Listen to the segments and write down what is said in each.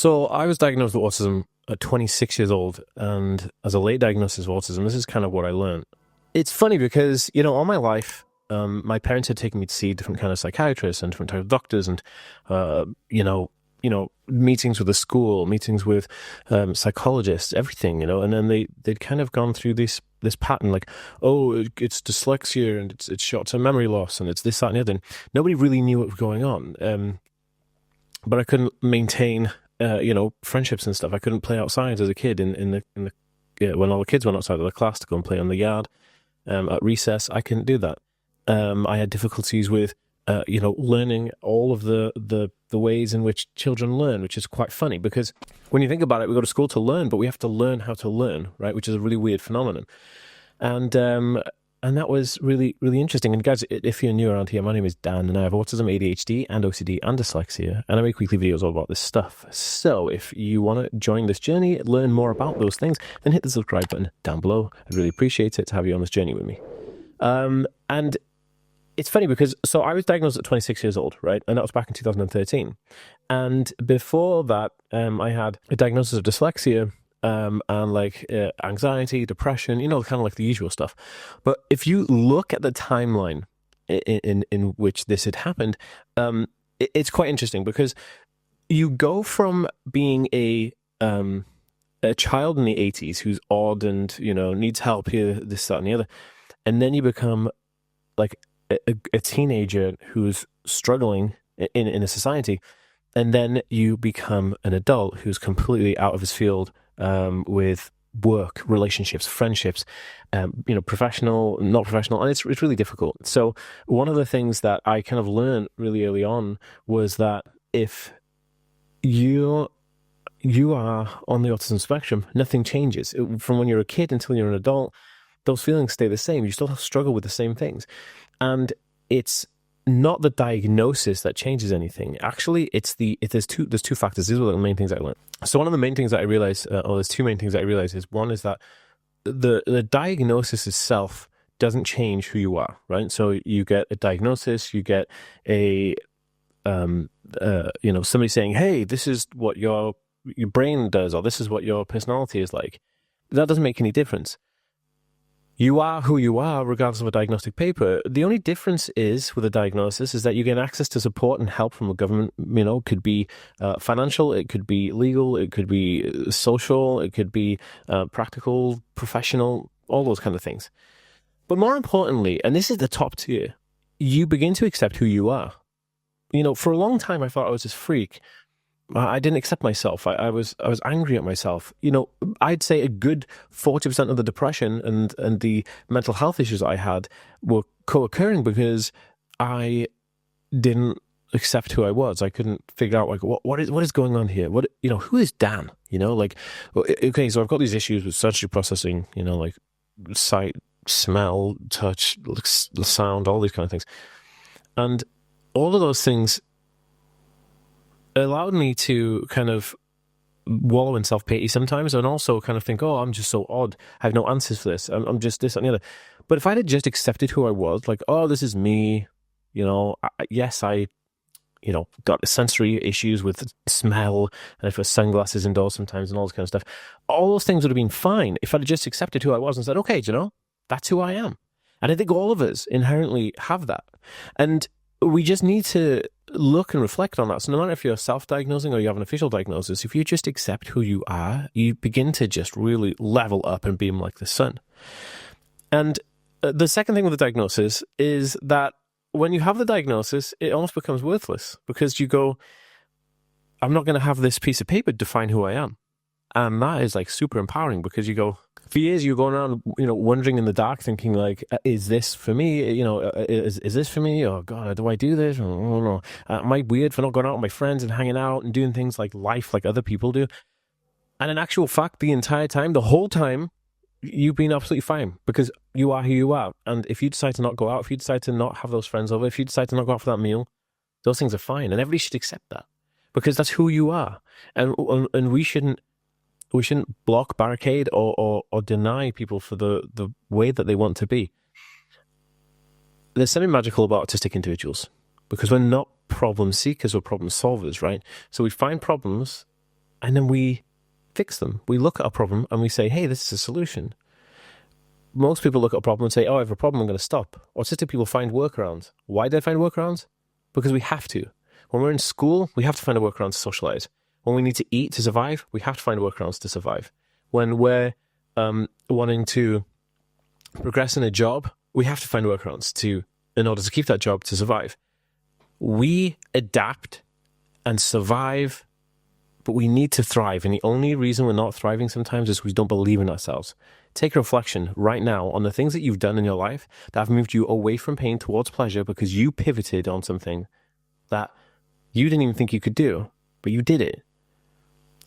So I was diagnosed with autism at 26 years old, and as a late diagnosis of autism, this is kind of what I learned. It's funny because, all my life, my parents had taken me to see different kind of psychiatrists and different type of doctors, and meetings with the school, meetings with psychologists, everything, and then they'd kind of gone through this pattern, like, oh, it's dyslexia and it's short-term memory loss and it's this, that, and the other. And nobody really knew what was going on, but I couldn't maintain friendships and stuff. I couldn't play outside as a kid when all the kids went outside of the class to go and play on the yard at recess. I couldn't do that. I had difficulties with learning all of the ways in which children learn, which is quite funny because when you think about it, we go to school to learn, but we have to learn how to learn, right? Which is a really weird phenomenon. And that was really, really interesting. And guys, if you're new around here, my name is Dan, and I have autism, ADHD, and OCD, and dyslexia, and I make weekly videos all about this stuff. So if you want to join this journey, learn more about those things, then hit the subscribe button down below. I'd really appreciate it to have you on this journey with me. And it's funny because, so I was diagnosed at 26 years old, right? And that was back in 2013. And before that, I had a diagnosis of dyslexia, and anxiety, depression, kind of like the usual stuff. But if you look at the timeline in which this had happened, it's quite interesting because you go from being a child in the 80s who's odd and, needs help here, this, that, and the other. And then you become like a teenager who's struggling in a society. And then you become an adult who's completely out of his field with work, relationships, friendships, professional, not professional, and it's really difficult. So one of the things that I kind of learned really early on was that if you are on the autism spectrum, nothing changes. From when you're a kid until you're an adult, those feelings stay the same. You still struggle with the same things. And it's not the diagnosis that changes anything. Actually, there's two factors. These are the main things I learned. So one of the main things that I realized, or there's two main things that I realized, is one is that the diagnosis itself doesn't change who you are, right? So you get a diagnosis, you get a somebody saying, hey, this is what your brain does, or this is what your personality is like. That doesn't make any difference. You are who you are, regardless of a diagnostic paper. The only difference is with a diagnosis is that you get access to support and help from the government. It could be financial, it could be legal, it could be social, it could be practical, professional, all those kind of things. But more importantly, and this is the top tier, you begin to accept who you are. For a long time, I thought I was this freak. I didn't accept myself. I was angry at myself. I'd say a good 40% of the depression and the mental health issues I had were co-occurring because I didn't accept who I was. I couldn't figure out what is going on here. Who is Dan? Okay, so I've got these issues with sensory processing. Like sight, smell, touch, sound, all these kind of things, and all of those things allowed me to kind of wallow in self-pity sometimes, and also kind of think, oh, I'm just so odd. I have no answers for this. I'm just this and the other. But if I had just accepted who I was, like, oh, this is me, yes, I got sensory issues with smell, and if I wear sunglasses indoors sometimes and all this kind of stuff, all those things would have been fine if I'd just accepted who I was and said, okay, that's who I am. And I think all of us inherently have that. And we just need to look and reflect on that. So no matter if you're self-diagnosing or you have an official diagnosis, if you just accept who you are, you begin to just really level up and beam like the sun. And the second thing with the diagnosis is that when you have the diagnosis, it almost becomes worthless because you go, I'm not going to have this piece of paper define who I am. And that is like super empowering because you go, for years you're going around, wondering in the dark, thinking like, is this for me? Is this for me? Oh God, do I do this? Oh, no. Am I weird for not going out with my friends and hanging out and doing things like life like other people do? And in actual fact, the whole time, you've been absolutely fine because you are who you are. And if you decide to not go out, if you decide to not have those friends over, if you decide to not go out for that meal, those things are fine. And everybody should accept that because that's who you are. And we shouldn't block, barricade, or deny people for the way that they want to be. There's something magical about autistic individuals because we're not problem seekers, we're problem solvers, right? So we find problems and then we fix them. We look at a problem and we say, hey, this is a solution. Most people look at a problem and say, oh, I have a problem, I'm going to stop. Autistic people find workarounds. Why do they find workarounds? Because we have to. When we're in school, we have to find a workaround to socialize. When we need to eat to survive, we have to find workarounds to survive. When we're wanting to progress in a job, we have to find workarounds in order to keep that job, to survive. We adapt and survive, but we need to thrive. And the only reason we're not thriving sometimes is we don't believe in ourselves. Take a reflection right now on the things that you've done in your life that have moved you away from pain towards pleasure because you pivoted on something that you didn't even think you could do, but you did it.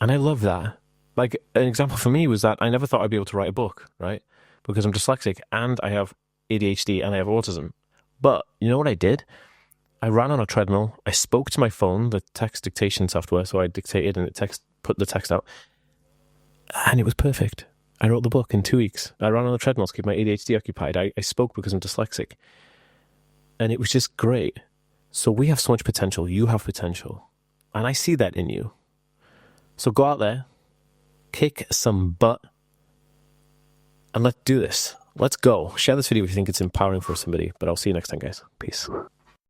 And I love that. Like, an example for me was that I never thought I'd be able to write a book, right? Because I'm dyslexic and I have ADHD and I have autism. But you know what I did? I ran on a treadmill. I spoke to my phone, the text dictation software, so I dictated and it put the text out. And it was perfect. I wrote the book in 2 weeks. I ran on a treadmill to keep my ADHD occupied. I spoke because I'm dyslexic. And it was just great. So we have so much potential. You have potential. And I see that in you. So go out there, kick some butt, and let's do this. Let's go. Share this video if you think it's empowering for somebody. But I'll see you next time, guys. Peace.